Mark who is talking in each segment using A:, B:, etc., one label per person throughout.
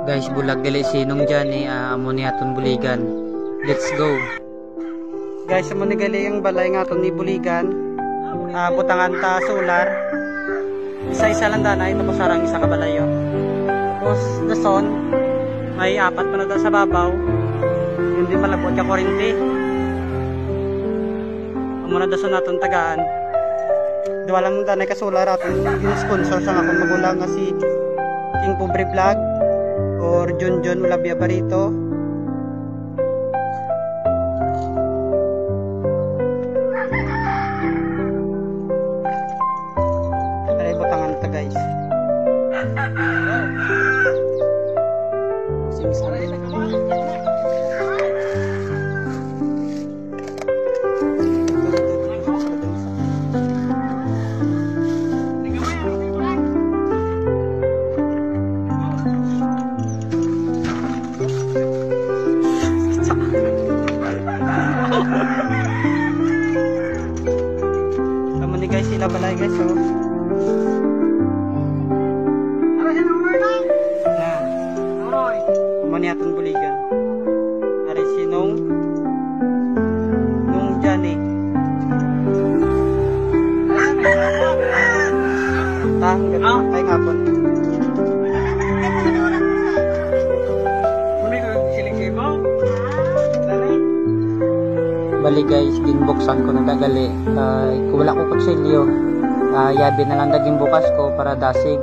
A: Guys, bulag gali sinong dyan amo ni aton buligan. Let's go. Guys, amo ni gali ang balay nga aton ni buligan. Butangan ta solar. Isa-isa lang danay tapos sarang isa ka balayo. Tapos dason may apat pa na da sa babaw. Hindi malabot ka kuryente. Amo na dason naton tagaan. Duwa lang danay ka solar aton sponsor sa akong magulang nga si King Pobre Vlog or Junjun Ulabia Barito. Ay butangan ta guys. Guys, sila balay guys, oh. Mani atong buligan. Ari sinong nung Johnny. Ay ngapon. Bali guys, ginbuksan ko na dagali. Wala ko kutsilyo. Yabi na lang daging bukas ko para dasig.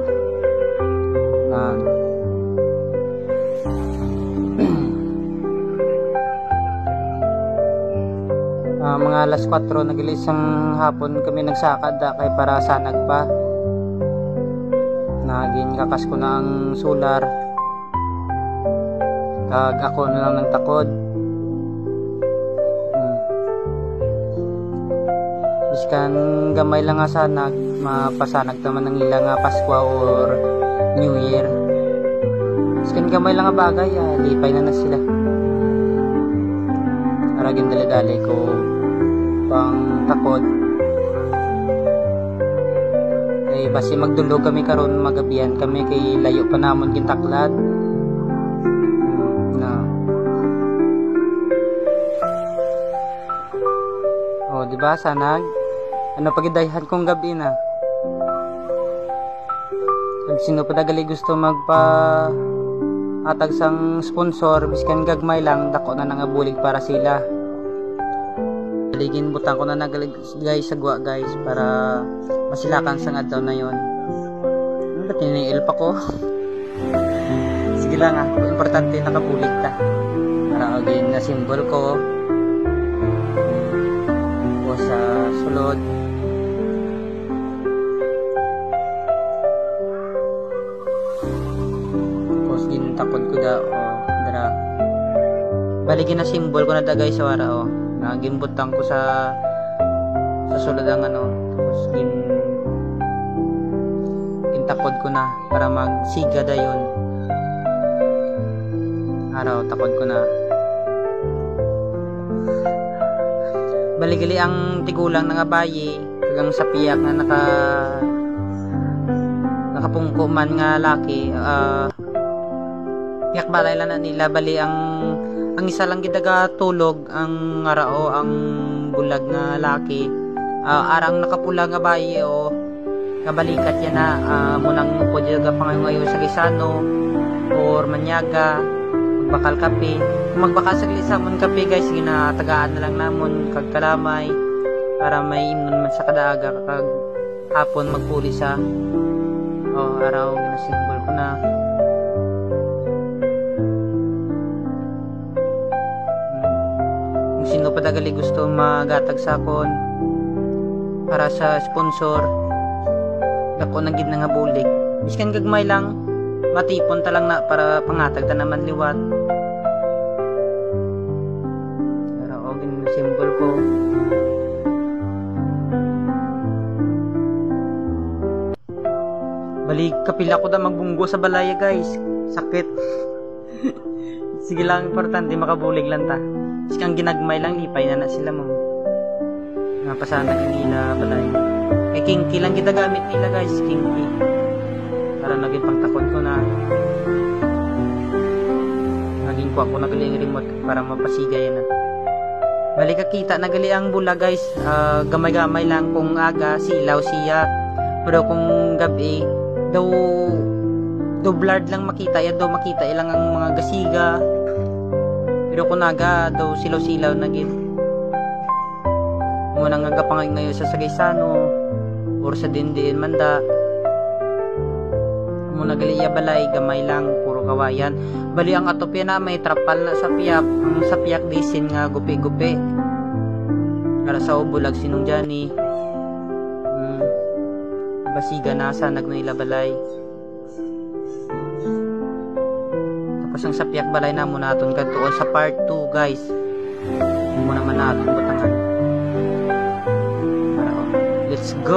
A: Mga alas 4 nagilisang hapon kami nagsakad kay para sanag pa. Naging kakas ko na ang solar. Kag ako na lang ng takod. Biskan gamay lang nga sanag, mapasanag naman ng ilang nga Pasko or New Year. Biskan gamay lang nga bagay, lipay na sila. Aragin dali-dali ko pang takod. Eh basi magdulog kami karon, magabihan kami kay layo pa namon kintaklad. Diba sanag? Ano pagidayhan kong gabi na? Kung sino pa dagali gusto magpa atag sang sponsor, biskan gagmay lang, dako na nangabulig para sila. Baligin butang ko na nagalig guys sa guwa guys para masilakan sang adlaw na yon. Ba't niniil pa ko? Sige lang importante nakabulig ta. Para again na symbol ko sa sulod. Tapos gintakod ko dara. Baligin na simbol ko na da guys sa wara nagimbutang ko sa sulod ang tapos gintakod ko na para magsiga dayon. Araw takod ko na. Baligali ang tigulang ng abayi kagang sa piyak na nakapungko man nga laki. Piyak balay lang na nila. Bali ang isa lang gidaga tulog ang ngarao ang bulag nga laki. Arang nakapula nga bayi kabalikat yan na munang po diga pangayo sa Gisano or Manyaga magbakal kape. Kung magbakal sa Glisamon kape guys, ginatagaan na lang namon kag kalamay para may imnon man sa kadaaga kag hapon magpuli sa araw ginasimbol ko na. Kung sino pa dagali gusto magatag sa akon para sa sponsor, dako na gid nga bulig. Biskan gagmay lang, matipon ta lang na para pangatag ta naman liwat. Symbol ko. Balik kapila ko da magbunggo sa balaya guys. Sakit. Sige lang, importante makabulig lang ta. Kasi kang ginagmay lang, lipay na sila mo. Napasana kanila balaya. Kay kinky lang kita gamit nila guys, kinky. Para naging pangtakot ko na. kuha ko nagali ang remote para mapasigay na. Balik kita nagali ang bula guys, gamay-gamay lang kung aga silaw siya, pero kung gabi daw blurred lang makita ya, daw makita ilang ang mga gasiga, pero kung aga daw silaw-silaw na gid. Muna nga gapangay ngayon sa Sagaysano or sa Dindiin manda, muna gali ya balay gamay lang puro kawayan. Bali ang atopya na may trapal na sa piyak, ang sa piyak disin nga gupi-gupi para sa ubulag sinong Johnny. Basiga nasa nagnoy balay. Tapos ang sa piyak balay na muna aton kadtuon sa part 2 guys. Muna man naton butangan. Let's go.